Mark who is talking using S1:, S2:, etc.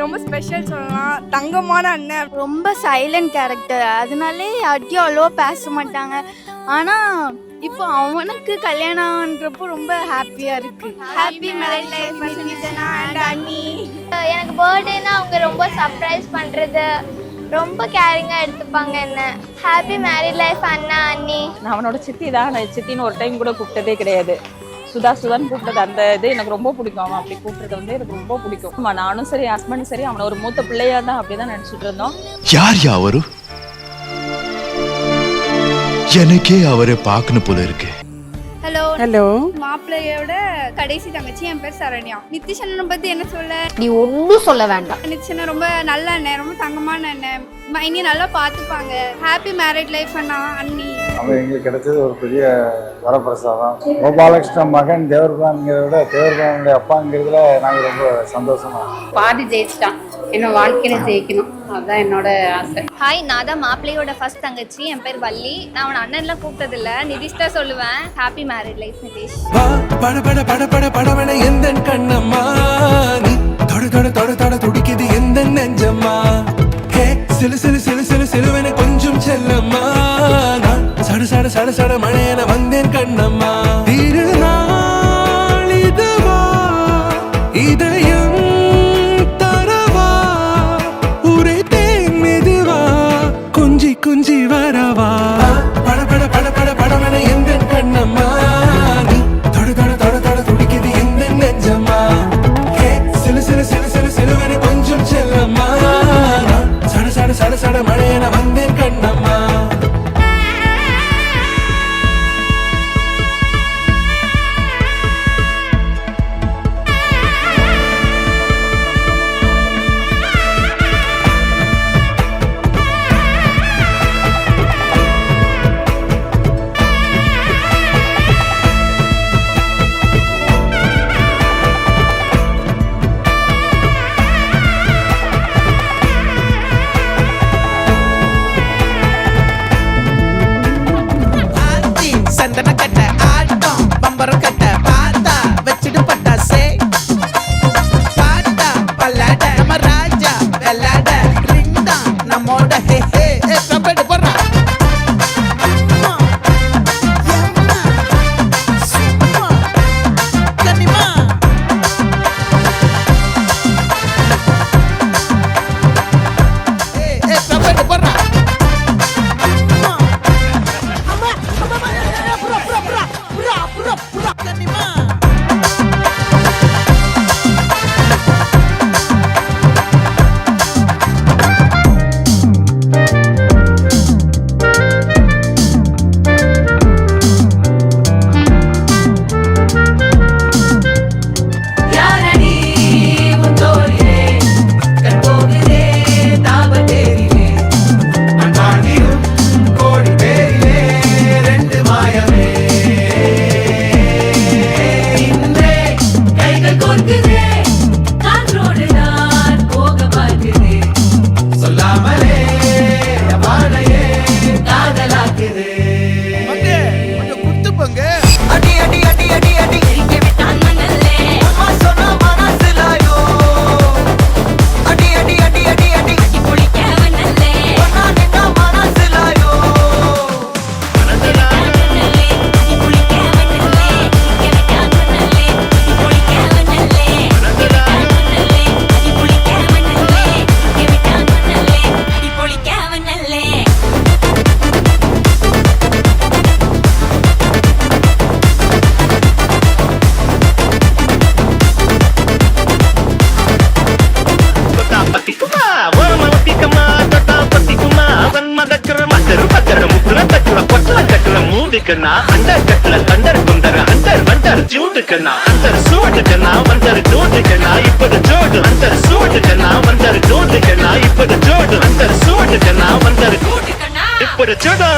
S1: ரொம்ப ஸ்பெஷல் சொல்லலாம். தங்கமான அண்ணன்,
S2: ரொம்ப சைலண்ட் கேரக்டர், அதனாலே யார்கிட்டயும் அவ்வளோவா பேச மாட்டாங்க. ஆனால் இப்போ அவனுக்கு கல்யாணம்ன்றப்போ ரொம்ப ஹாப்பியா இருக்கு.
S1: ஹாப்பி மேரேஜ் லைஃப் அண்ட் அண்ணி.
S3: எனக்கு பர்த்டேனா அவங்க ரொம்ப சர்ப்ரைஸ் பண்ணுறது, ரொம்ப கேரிங்காக எடுத்துப்பாங்க என்ன. ஹாப்பி மேரிட் லைஃப் அண்ணா அண்ணி.
S4: நான் அவனோட சித்தி தான். நான் சித்தின்னு ஒரு டைம் கூட கூப்பிட்டதே கிடையாது. சுதான்னு கூப்பிட்டது அந்த இது எனக்கு ரொம்ப பிடிக்கும். அவன் அப்படி கூப்பிட்டது வந்து எனக்கு ரொம்ப பிடிக்கும். நானும் சரி ஹஸ்பண்டும் சரி அவனை ஒரு மூத்த பிள்ளையா தான் அப்படிதான் நினைச்சிட்டு இருந்தோம்.
S5: யார் அவரு? எனக்கே அவரை பார்க்கணும் போல இருக்கு.
S1: ஹலோ, மாப்பிள்ளையோட கடைசி தங்கச்சி, என் பேர் சரண்யா. நிதிஷ் அண்ணனை பத்தி என்ன சொல்ல?
S6: நீ ஒன்றும் சொல்ல வேண்டாம்.
S1: நிதிஷ் அண்ணன் ரொம்ப நல்ல அண்ணன், ரொம்ப தங்கமான அண்ணன். இனி நல்லா பார்த்துப்பாங்க. ஹாப்பி மேரேஜ் லைஃப் அண்ணா அண்ணி.
S7: அவன் எங்களுக்கு கிடைச்சது ஒரு பெரிய வரப்பிரசாதம். கோபாலகிருஷ்ணன் மகன் தேவர்பான்கிறத விட தேவர்பானுடைய அப்பாங்கிறதுல நாங்கள் ரொம்ப சந்தோஷமா.
S6: பாதி ஜெயிச்சிட்டான், என்ன வாழ்க்கையில ஜெயிக்கணும், அதுதான் என்னோட ஆசை.
S3: ஹாய், நான் தான் மாப்பிள்ளையோட ஃபர்ஸ்ட் தங்கச்சி. என் பேர் வள்ளி. நான் அவனை அண்ணன்லாம் கூப்பிட்டதில்ல, நிதிஷ் தான் சொல்லுவேன். Happy marriage life Nitish.
S8: படபட எந்த கண்ணம்மா, நீ தொட தொட தொட தொட துடிக்குது எந்த நெஞ்சம்மா. சிலு சிலு சிலு சிலு சிலுவென கொஞ்சம் செல்லம்மா, நான் சட சட சட சட மழையென வந்தேன் கண்ணம்மா. திருநாள் இதுவா, இதயம் தரவா, ஊரே தேன் மெதுவா, குஞ்சி குஞ்சி வரவா. படபட படபட படவென எந்த கண்ணம்மா, நீ தொட தொட தொட தொட துடிக்குது எந்த நெஞ்சம்மா. சிலு சிலு சிலு சிலு சிலுவென கொஞ்சம் செல்லம்மா, சட சட சட மழையென வந்தேன் கண்ணம்மா. சந்தன கட்ட ஆட்டம் பம்பரம் கட்ட பாத்தா வச்சிடு பட்டாசே பாட்டா பல்லாட நம்ம ராஜா வெள்ளாட ரிங் தான் நம்மோட ஹே ஹே கபடி போறா. கனிமா கபடி போறா. அண்டர் கட்டல கண்டர் குண்டர் அண்டர் வண்டர் ஜூட்டுக்கண்ணா அண்டர் சூட்டுக்கண்ணா வண்டர் ஜூட்டுக்கண்ணா இப்பது ஜோடு அண்டர் சூட்டுக்கண்ணா வண்டர் ஜூட்டுக்கண்ணா இப்பது ஜோடு அண்டர் சூட்டுக்கண்ணா வண்டர் இப்பது ஜோடு.